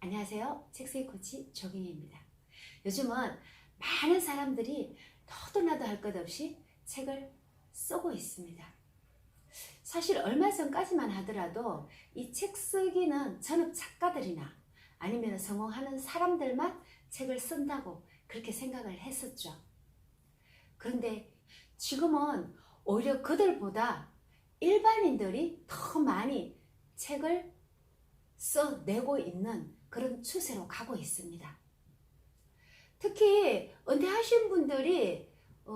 안녕하세요. 책쓰기 코치 조경희입니다. 요즘은 많은 사람들이 너도 나도 할 것 없이 책을 쓰고 있습니다. 사실 얼마 전까지만 하더라도 이 책 쓰기는 전업 작가들이나 아니면 성공하는 사람들만 책을 쓴다고 그렇게 생각을 했었죠. 그런데 지금은 오히려 그들보다 일반인들이 더 많이 책을 써내고 있는 그런 추세로 가고 있습니다. 특히 은퇴하신 분들이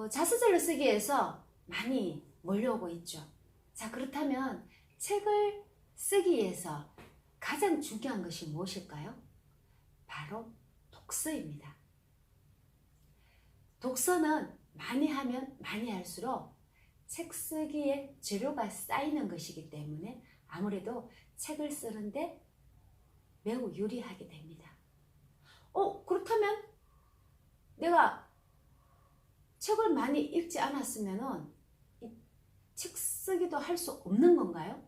자서전을 쓰기 위해서 많이 몰려오고 있죠. 자, 그렇다면 책을 쓰기 위해서 가장 중요한 것이 무엇일까요? 바로 독서입니다. 독서는 많이 하면 많이 할수록 책 쓰기에 재료가 쌓이는 것이기 때문에 아무래도 책을 쓰는데 매우 유리하게 됩니다. 그렇다면 내가 책을 많이 읽지 않았으면 이 책 쓰기도 할 수 없는 건가요?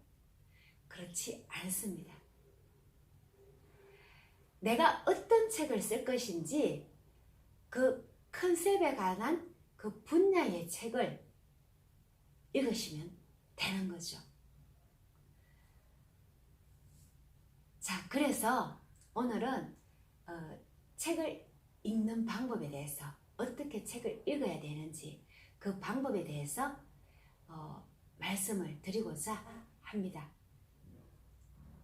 그렇지 않습니다. 내가 어떤 책을 쓸 것인지 그 컨셉에 관한 그 분야의 책을 읽으시면 되는 거죠. 자, 그래서 오늘은 책을 읽는 방법에 대해서 어떻게 책을 읽어야 되는지 그 방법에 대해서 말씀을 드리고자 합니다.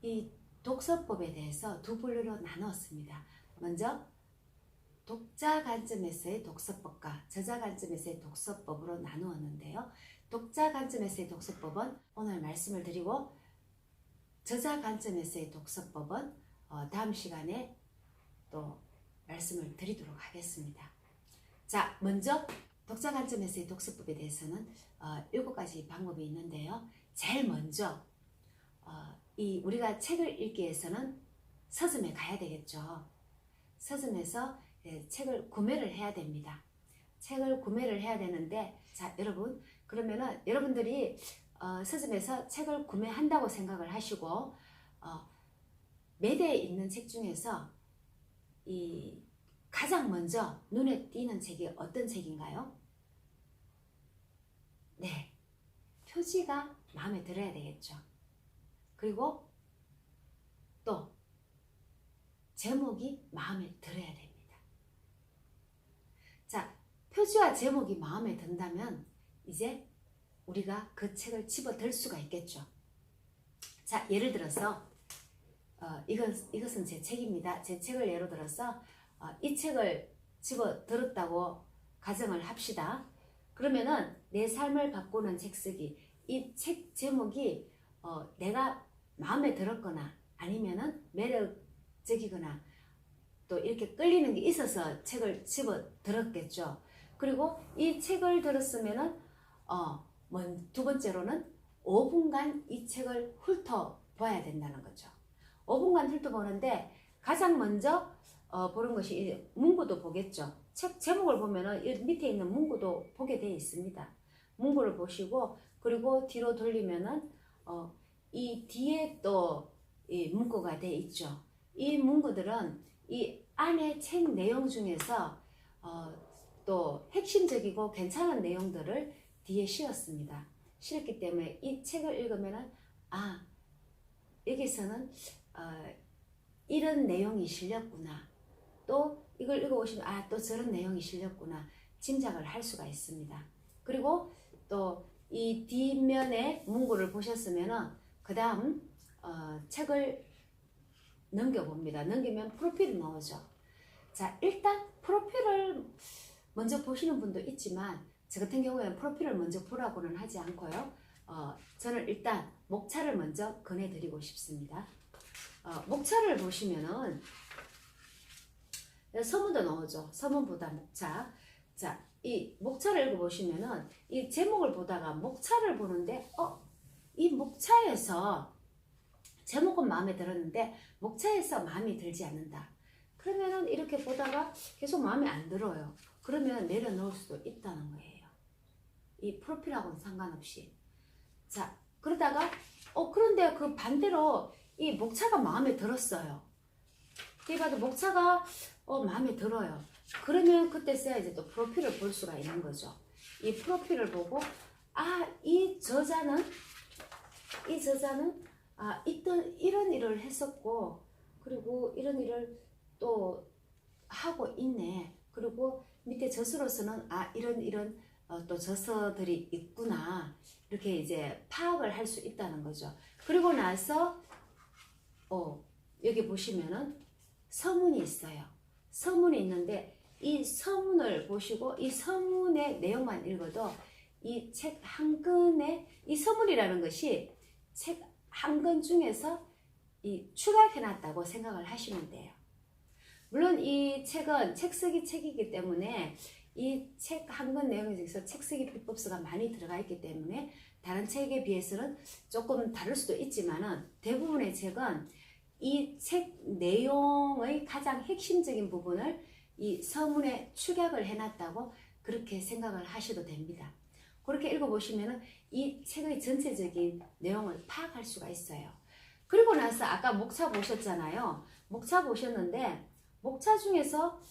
이 독서법에 대해서 두 분류로 나누었습니다. 먼저 독자 관점에서의 독서법과 저자 관점에서의 독서법으로 나누었는데요. 독자 관점에서의 독서법은 오늘 말씀을 드리고 저자 관점에서의 독서법은 다음 시간에 또 말씀을 드리도록 하겠습니다. 자, 먼저 독자 관점에서의 독서법에 대해서는 7가지 방법이 있는데요. 제일 먼저 우리가 책을 읽기 위해서는 서점에 가야 되겠죠. 서점에서 책을 구매를 해야 됩니다. 책을 구매를 해야 되는데, 자, 여러분, 그러면은 여러분들이 서점에서 책을 구매한다고 생각을 하시고 매대에 있는 책 중에서 가장 먼저 눈에 띄는 책이 어떤 책인가요? 네, 표지가 마음에 들어야 되겠죠. 그리고 또 제목이 마음에 들어야 됩니다. 자, 표지와 제목이 마음에 든다면 이제 우리가 그 책을 집어들 수가 있겠죠. 자, 예를 들어서 이것은 제 책입니다. 제 책을 예로 들어서 이 책을 집어들었다고 가정을 합시다. 그러면은 내 삶을 바꾸는 책 쓰기, 이 책 제목이 내가 마음에 들었거나 아니면은 매력적이거나 또 이렇게 끌리는 게 있어서 책을 집어들었겠죠. 그리고 이 책을 들었으면은 두 번째로는 5분간 이 책을 훑어봐야 된다는 거죠. 5분간 훑어보는데 가장 먼저 보는 것이 문구도 보겠죠. 책 제목을 보면은 밑에 있는 문구도 보게 되어 있습니다. 문구를 보시고 그리고 뒤로 돌리면은 이 뒤에 또 이 문구가 되어 있죠. 이 문구들은 이 안에 책 내용 중에서 또 핵심적이고 괜찮은 내용들을 뒤에 씌웠습니다. 씌웠기 때문에 이 책을 읽으면은 여기서는 이런 내용이 실렸구나. 또 이걸 읽어보시면 또 저런 내용이 실렸구나. 짐작을 할 수가 있습니다. 그리고 또 이 뒷면에 문구를 보셨으면은 그 다음 책을 넘겨봅니다. 넘기면 프로필이 나오죠. 자, 일단 프로필을 먼저 보시는 분도 있지만 저 같은 경우에는 프로필을 먼저 보라고는 하지 않고요. 저는 일단 목차를 먼저 권해드리고 싶습니다. 목차를 보시면은 서문도 나오죠. 서문보다 목차. 자, 이 목차를 읽어보시면은 이 제목을 보다가 목차를 보는데 이 목차에서 제목은 마음에 들었는데 목차에서 마음이 들지 않는다. 그러면은 이렇게 보다가 계속 마음에 안 들어요. 그러면 내려놓을 수도 있다는 거예요. 이 프로필하고는 상관없이. 자, 그러다가 그런데 그 반대로 이 목차가 마음에 들었어요. 이렇게 봐도 목차가 마음에 들어요. 그러면 그때서야 이제 또 프로필을 볼 수가 있는 거죠. 이 프로필을 보고 이 저자는 이런 일을 했었고, 그리고 이런 일을 또 하고 있네. 그리고 밑에 저서로서는 이런 또 저서들이 있구나, 이렇게 이제 파악을 할 수 있다는 거죠. 그리고 나서 여기 보시면은 서문이 있어요. 서문이 있는데 이 서문을 보시고 이 서문의 내용만 읽어도 이 책 한 권에, 이 서문이라는 것이 책 한 권 중에서 추락해놨다고 생각을 하시면 돼요. 물론 이 책은 책 쓰기 책이기 때문에 이 책 한 권 내용 중에서 책 쓰기 비법서가 많이 들어가 있기 때문에 다른 책에 비해서는 조금 다를 수도 있지만은, 대부분의 책은 이 책 내용의 가장 핵심적인 부분을 이 서문에 축약을 해놨다고 그렇게 생각을 하셔도 됩니다. 그렇게 읽어보시면은 이 책의 전체적인 내용을 파악할 수가 있어요. 그리고 나서 아까 목차 보셨잖아요. 목차 보셨는데, 목차 중에서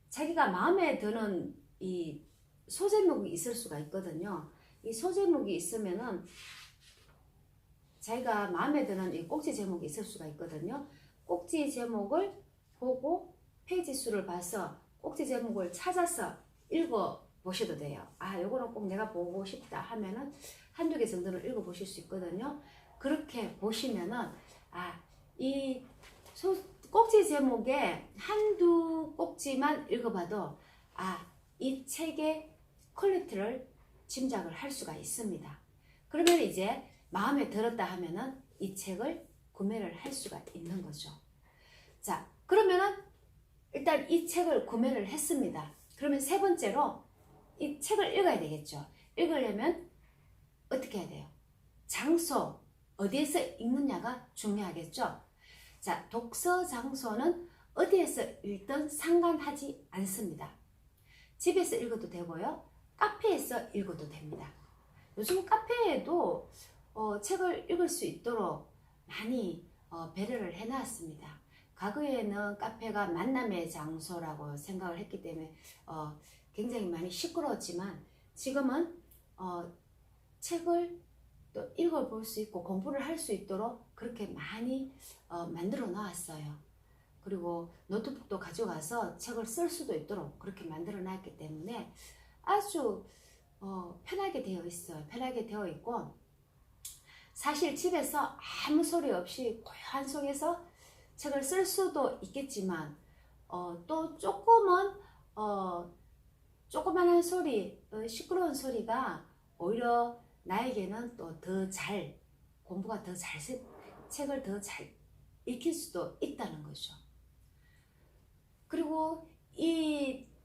자기가 마음에 드는 이 소제목이 있을 수가 있거든요. 이 소제목이 있으면은 자기가 마음에 드는 이 꼭지 제목이 있을 수가 있거든요. 꼭지 제목을 보고 페이지 수를 봐서 꼭지 제목을 찾아서 읽어 보셔도 돼요. 요거는 꼭 내가 보고 싶다 하면은 한두 개 정도는 읽어 보실 수 있거든요. 그렇게 보시면은 이 꼭지 제목에 한두 꼭지만 읽어봐도 이 책의 퀄리티를 짐작을 할 수가 있습니다. 그러면 이제 마음에 들었다 하면은 이 책을 구매를 할 수가 있는 거죠. 자, 그러면은 일단 이 책을 구매를 했습니다. 그러면 세 번째로 이 책을 읽어야 되겠죠. 읽으려면 어떻게 해야 돼요? 장소, 어디에서 읽느냐가 중요하겠죠. 자, 독서 장소는 어디에서 읽든 상관하지 않습니다. 집에서 읽어도 되고요, 카페에서 읽어도 됩니다. 요즘 카페에도 책을 읽을 수 있도록 많이 배려를 해놨습니다. 과거에는 카페가 만남의 장소라고 생각을 했기 때문에 굉장히 많이 시끄러웠지만, 지금은 책을 또 읽어볼 수 있고 공부를 할 수 있도록 그렇게 많이 만들어 놨어요. 그리고 노트북도 가져가서 책을 쓸 수도 있도록 그렇게 만들어 놨기 때문에 아주 편하게 되어 있어요. 편하게 되어 있고, 사실 집에서 아무 소리 없이 고요한 속에서 책을 쓸 수도 있겠지만, 또 조그만한 소리, 시끄러운 소리가 오히려 나에게는 또 더 잘, 공부가 더 잘, 책을 더 잘 읽힐 수도 있다는 거죠. 그리고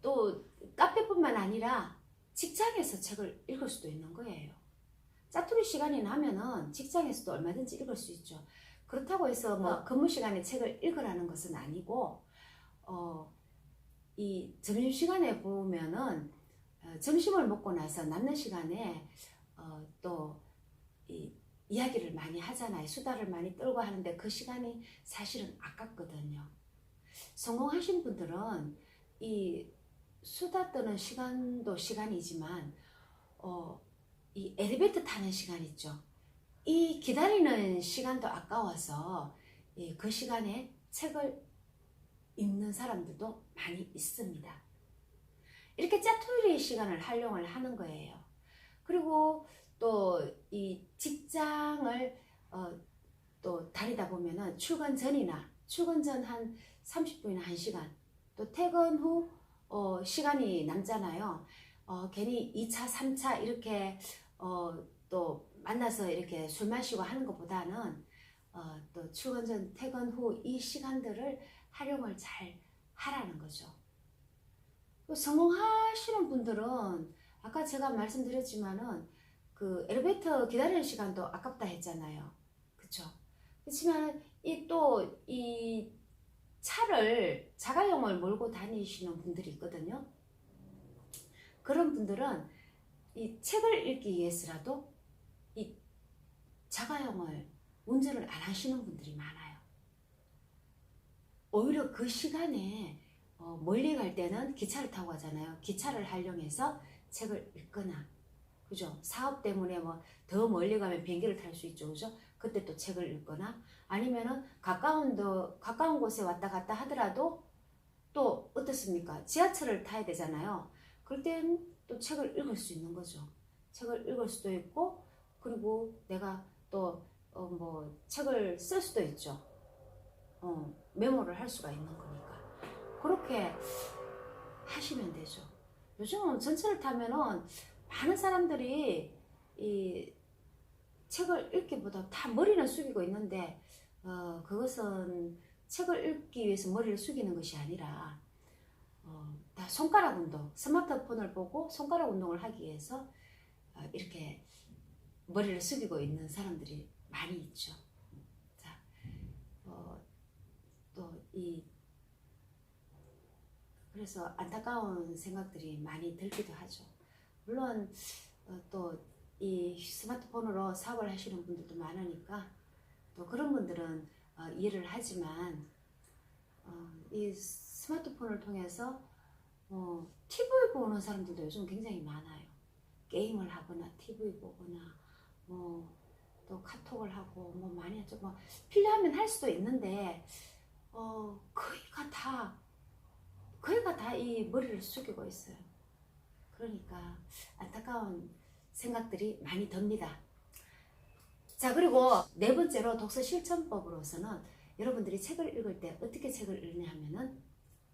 또 카페뿐만 아니라 직장에서 책을 읽을 수도 있는 거예요. 짜투리 시간이 나면은 직장에서도 얼마든지 읽을 수 있죠. 그렇다고 해서 근무 시간에 책을 읽으라는 것은 아니고, 이 점심시간에 보면은 점심을 먹고 나서 남는 시간에 또 이야기를 많이 하잖아요. 수다를 많이 떨고 하는데 그 시간이 사실은 아깝거든요. 성공하신 분들은 이 수다 떠는 시간도 시간이지만 이 엘리베이터 타는 시간 있죠. 이 기다리는 시간도 아까워서 그 시간에 책을 읽는 사람들도 많이 있습니다. 이렇게 짜투리 시간을 활용을 하는 거예요. 그리고 또 이 직장을 또 다니다 보면은 출근 전 한 30분이나 1시간, 또 퇴근 후 시간이 남잖아요. 괜히 2차, 3차 이렇게 또 만나서 이렇게 술 마시고 하는 것보다는 또 출근 전, 퇴근 후 이 시간들을 활용을 잘 하라는 거죠. 성공하시는 분들은 아까 제가 말씀드렸지만은 그 엘리베이터 기다리는 시간도 아깝다 했잖아요. 그쵸? 그렇지만 이 차를, 자가용을 몰고 다니시는 분들이 있거든요. 그런 분들은 이 책을 읽기 위해서라도 이 자가용을 운전을 안 하시는 분들이 많아요. 오히려 그 시간에 멀리 갈 때는 기차를 타고 가잖아요. 기차를 활용해서 책을 읽거나, 그죠? 사업 때문에 뭐 더 멀리 가면 비행기를 탈 수 있죠, 그죠? 그때 또 책을 읽거나, 아니면은 가까운 곳에 왔다 갔다 하더라도 또 어떻습니까? 지하철을 타야 되잖아요. 그럴 땐 또 책을 읽을 수 있는 거죠. 책을 읽을 수도 있고, 그리고 내가 또 뭐 책을 쓸 수도 있죠. 메모를 할 수가 있는 거니까. 그렇게 하시면 되죠. 요즘은 전철을 타면은 많은 사람들이 이 책을 읽기보다 다 머리는 숙이고 있는데, 그것은 책을 읽기 위해서 머리를 숙이는 것이 아니라 다 손가락 운동, 스마트폰을 보고 손가락 운동을 하기 위해서 이렇게 머리를 숙이고 있는 사람들이 많이 있죠. 자, 그래서 안타까운 생각들이 많이 들기도 하죠. 물론 또 이 스마트폰으로 사업을 하시는 분들도 많으니까 또 그런 분들은 이해를 하지만, 이 스마트폰을 통해서 TV 보는 사람들도 요즘 굉장히 많아요. 게임을 하거나 TV 보거나 또 카톡을 하고 많이 하죠. 필요하면 할 수도 있는데 거의가 다 이 머리를 숙이고 있어요. 그러니까 안타까운 생각들이 많이 듭니다. 자, 그리고 네 번째로 독서 실천법으로서는 여러분들이 책을 읽을 때 어떻게 책을 읽냐 하면은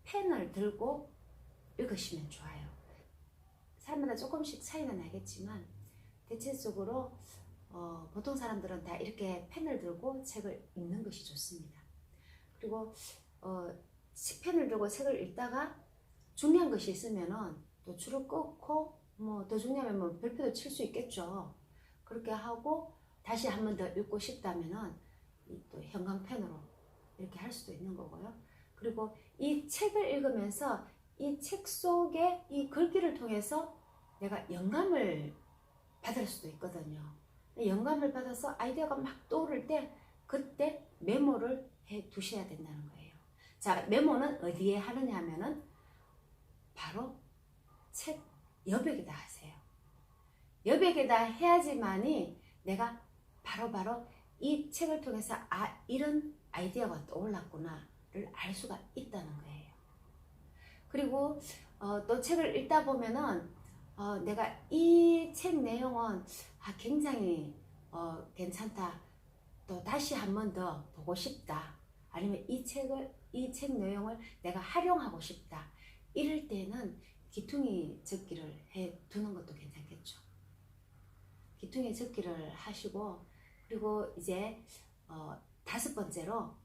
펜을 들고 읽으시면 좋아요. 사람마다 조금씩 차이는 나겠지만 대체적으로 보통 사람들은 다 이렇게 펜을 들고 책을 읽는 것이 좋습니다. 그리고 펜을 들고 책을 읽다가 중요한 것이 있으면은 또 줄을 끊고 더 중요하면 별표도 칠 수 있겠죠. 그렇게 하고 다시 한 번 더 읽고 싶다면은 또 형광펜으로 이렇게 할 수도 있는 거고요. 그리고 이 책을 읽으면서 이 책 속에 이 글귀를 통해서 내가 영감을 받을 수도 있거든요. 영감을 받아서 아이디어가 막 떠오를 때 그때 메모를 해 두셔야 된다는 거예요. 자, 메모는 어디에 하느냐 하면은 바로 책 여백에다 하세요. 여백에다 해야지만이 내가 바로바로 이 책을 통해서 이런 아이디어가 떠올랐구나를 알 수가 있다는 거예요. 그리고 또 책을 읽다 보면은 내가 이 책 내용은 굉장히 괜찮다, 또 다시 한 번 더 보고 싶다, 아니면 이 책 내용을 내가 활용하고 싶다, 이럴 때는 귀퉁이 적기를 해 두는 것도 괜찮겠죠. 귀퉁이 적기를 하시고, 그리고 이제 다섯 번째로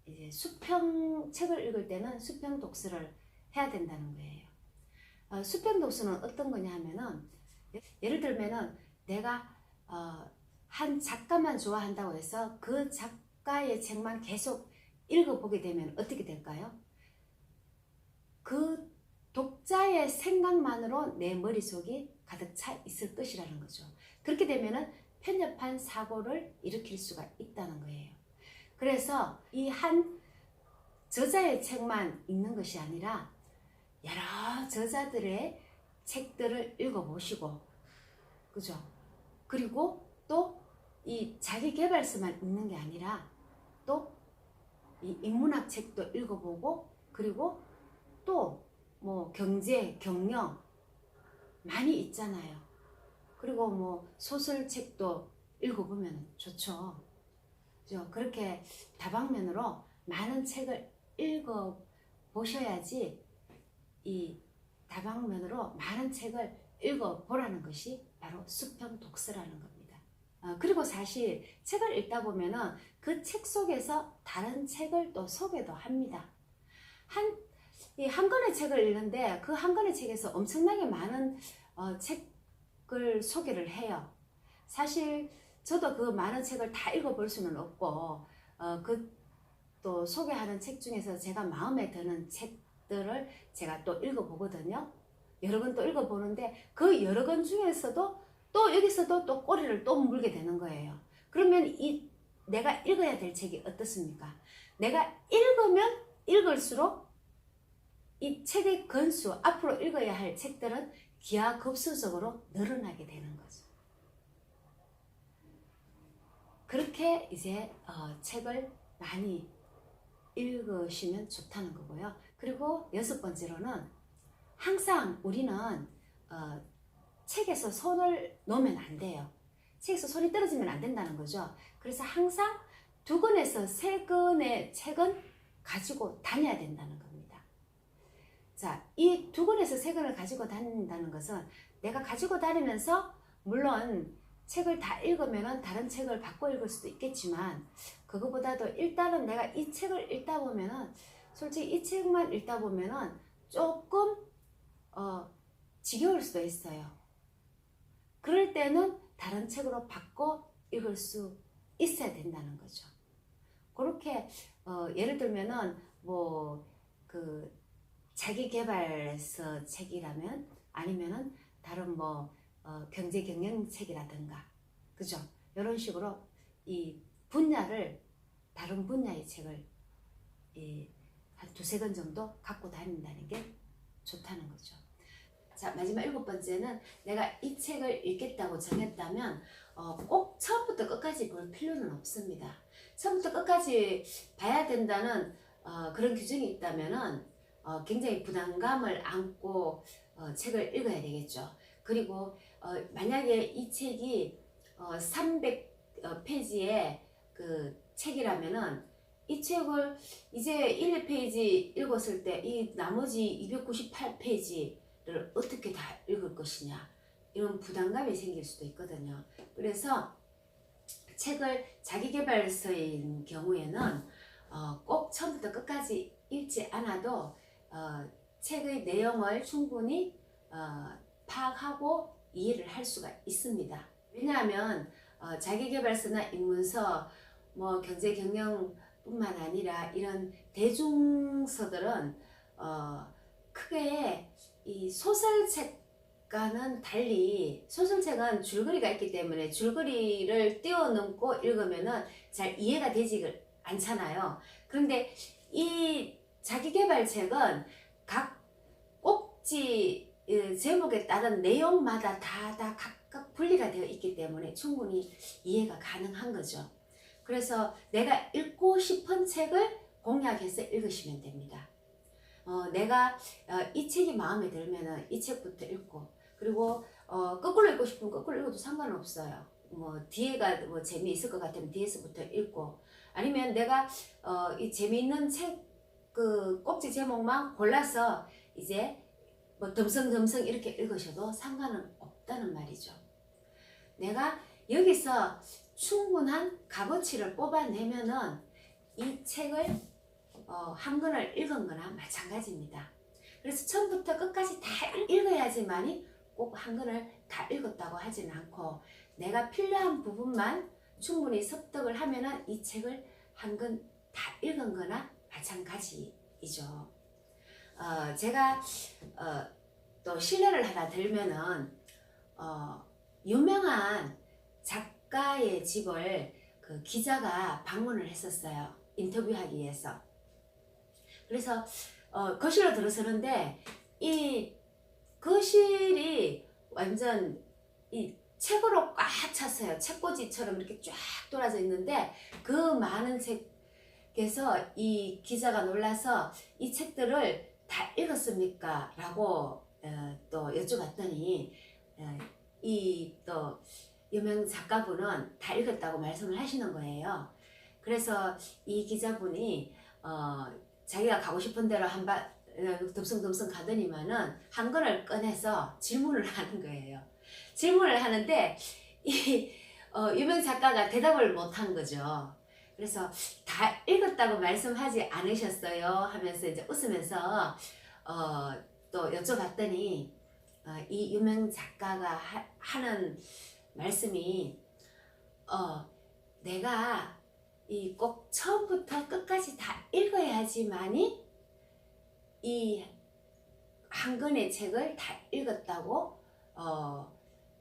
이제 책을 읽을 때는 수평 독서를 해야 된다는 거예요. 수평 독서는 어떤 거냐 하면은, 예를 들면은 내가 한 작가만 좋아한다고 해서 그 작가의 책만 계속 읽어보게 되면 어떻게 될까요? 그 독자의 생각만으로 내 머릿속이 가득 차 있을 것이라는 거죠. 그렇게 되면은 편협한 사고를 일으킬 수가 있다는 거예요. 그래서 이 한 저자의 책만 읽는 것이 아니라 여러 저자들의 책들을 읽어보시고, 그죠? 그리고 또 이 자기계발서만 읽는 게 아니라 또 이 인문학 책도 읽어보고, 그리고 또 경제, 경영 많이 있잖아요. 그리고 소설책도 읽어보면 좋죠. 그죠? 그렇게 다방면으로 많은 책을 읽어보셔야지 이 다방면으로 많은 책을 읽어보라는 것이 바로 수평 독서라는 겁니다. 그리고 사실 책을 읽다 보면은 그 책 속에서 다른 책을 또 소개도 합니다. 한 권의 책을 읽는데 그 한 권의 책에서 엄청나게 많은 책을 소개를 해요. 사실 저도 그 많은 책을 다 읽어볼 수는 없고, 또 소개하는 책 중에서 제가 마음에 드는 책들을 제가 또 읽어보거든요. 여러 권 또 읽어보는데 그 여러 권 중에서도 또 여기서도 또 꼬리를 또 물게 되는 거예요. 그러면 내가 읽어야 될 책이 어떻습니까? 내가 읽으면 읽을수록 이 책의 건수, 앞으로 읽어야 할 책들은 기하급수적으로 늘어나게 되는 거죠. 그렇게 이제 책을 많이 읽으시면 좋다는 거고요. 그리고 6번째로는 항상 우리는 책에서 손을 놓으면 안 돼요. 책에서 손이 떨어지면 안 된다는 거죠. 그래서 항상 2권에서 3권의 책은 가지고 다녀야 된다는 겁니다. 자, 이 2권에서 3권을 가지고 다닌다는 것은 내가 가지고 다니면서 물론 책을 다 읽으면 다른 책을 바꿔 읽을 수도 있겠지만 그거보다도 일단은 내가 이 책을 읽다 보면은 솔직히 이 책만 읽다 보면은 조금 지겨울 수도 있어요. 그럴 때는 다른 책으로 바꿔 읽을 수 있어야 된다는 거죠. 그렇게 예를 들면은 뭐 그 자기계발서 책이라면 아니면은 다른 뭐 경제 경영 책이라든가 그죠? 이런 식으로 이 분야를 다른 분야의 책을 한 2-3권 정도 갖고 다닌다는 게 좋다는 거죠. 자, 마지막 7번째는 내가 이 책을 읽겠다고 정했다면 꼭 처음부터 끝까지 볼 필요는 없습니다. 처음부터 끝까지 봐야 된다는 그런 규정이 있다면은 굉장히 부담감을 안고 책을 읽어야 되겠죠. 그리고 만약에 이 책이 300페이지의 그 책이라면은 이 책을 이제 1, 2페이지 읽었을 때 이 나머지 298페이지를 어떻게 다 읽을 것이냐 이런 부담감이 생길 수도 있거든요. 그래서 책을 자기계발서인 경우에는 꼭 처음부터 끝까지 읽지 않아도 책의 내용을 충분히 파악하고 이해를 할 수가 있습니다. 왜냐하면 자기계발서나 입문서, 뭐 경제경영뿐만 아니라 이런 대중서들은 크게 이 소설책과는 달리 소설책은 줄거리가 있기 때문에 줄거리를 뛰어넘고 읽으면은 잘 이해가 되지 않잖아요. 그런데 이 자기계발책은 각 꼭지 제목에 따른 내용마다 다 각각 분리가 되어 있기 때문에 충분히 이해가 가능한 거죠. 그래서 내가 읽고 싶은 책을 공략해서 읽으시면 됩니다. 내가 이 책이 마음에 들면은 이 책부터 읽고 그리고 거꾸로 읽고 싶으면 거꾸로 읽어도 상관없어요. 뭐 뒤에가 뭐 재미있을 것 같으면 뒤에서부터 읽고 아니면 내가 이 재미있는 책 그 꼭지 제목만 골라서 이제 뭐 덤성덤성 이렇게 읽으셔도 상관은 없다는 말이죠. 내가 여기서 충분한 값어치를 뽑아내면은 이 책을 한 권을 읽은 거나 마찬가지입니다. 그래서 처음부터 끝까지 다 읽어야지만이 꼭 한 권을 다 읽었다고 하지는 않고 내가 필요한 부분만 충분히 습득을 하면은 이 책을 한 권 다 읽은 거나 마찬가지이죠. 제가 또 실례를 하나 들면은 유명한 작가의 집을 그 기자가 방문을 했었어요. 인터뷰하기 위해서. 그래서 거실로 들어서는데 이 거실이 완전 이 책으로 꽉 찼어요. 책꽂이처럼 이렇게 쫙 돌아져 있는데 그 많은 책에서 이 기자가 놀라서 이 책들을 다 읽었습니까? 라고 또 여쭤봤더니 이 또 유명 작가분은 다 읽었다고 말씀을 하시는 거예요. 그래서 이 기자분이 자기가 가고 싶은 대로 덤성덤성 가더니만은 한 권을 꺼내서 질문을 하는 거예요. 질문을 하는데 이 유명 작가가 대답을 못한 거죠. 그래서 다 읽었다고 말씀하지 않으셨어요 하면서 이제 웃으면서 또 여쭤봤더니 이 유명 작가가 하는 말씀이 내가 이 꼭 처음부터 끝까지 다 읽어야지만이 이 한 권의 책을 다 읽었다고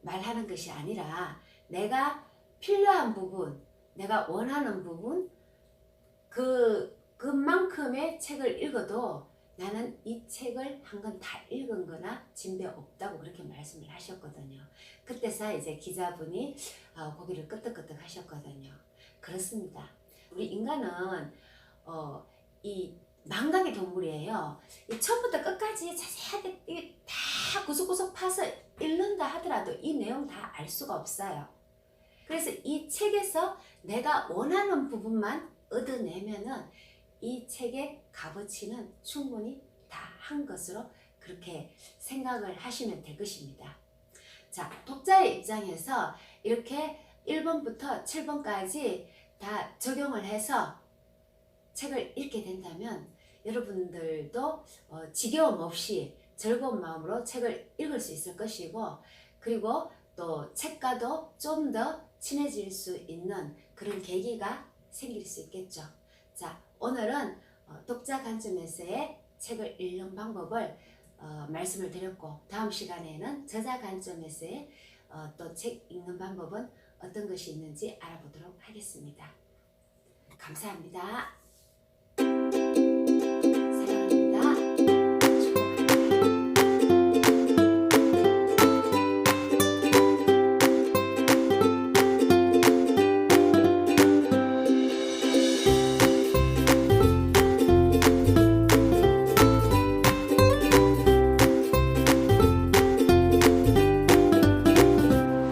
말하는 것이 아니라 내가 필요한 부분, 내가 원하는 부분 그만큼 처음에 책을 읽어도 나는 이 책을 한 권 다 읽은 거나 진배 없다고 그렇게 말씀을 하셨거든요. 그때서 이제 기자분이 고개를 끄덕끄덕 하셨거든요. 그렇습니다. 우리 인간은 이 망각의 동물이에요. 이 처음부터 끝까지 자세하게 다 구석구석 파서 읽는다 하더라도 이 내용 다 알 수가 없어요. 그래서 이 책에서 내가 원하는 부분만 얻어내면은 이 책의 값어치는 충분히 다 한 것으로 그렇게 생각을 하시면 될 것입니다. 자, 독자의 입장에서 이렇게 1번부터 7번까지 다 적용을 해서 책을 읽게 된다면 여러분들도 지겨움 없이 즐거운 마음으로 책을 읽을 수 있을 것이고, 그리고 또 책과도 좀 더 친해질 수 있는 그런 계기가 생길 수 있겠죠. 자, 오늘은 독자 관점에서의 책을 읽는 방법을 말씀을 드렸고, 다음 시간에는 저자 관점에서의 또 책 읽는 방법은 어떤 것이 있는지 알아보도록 하겠습니다. 감사합니다.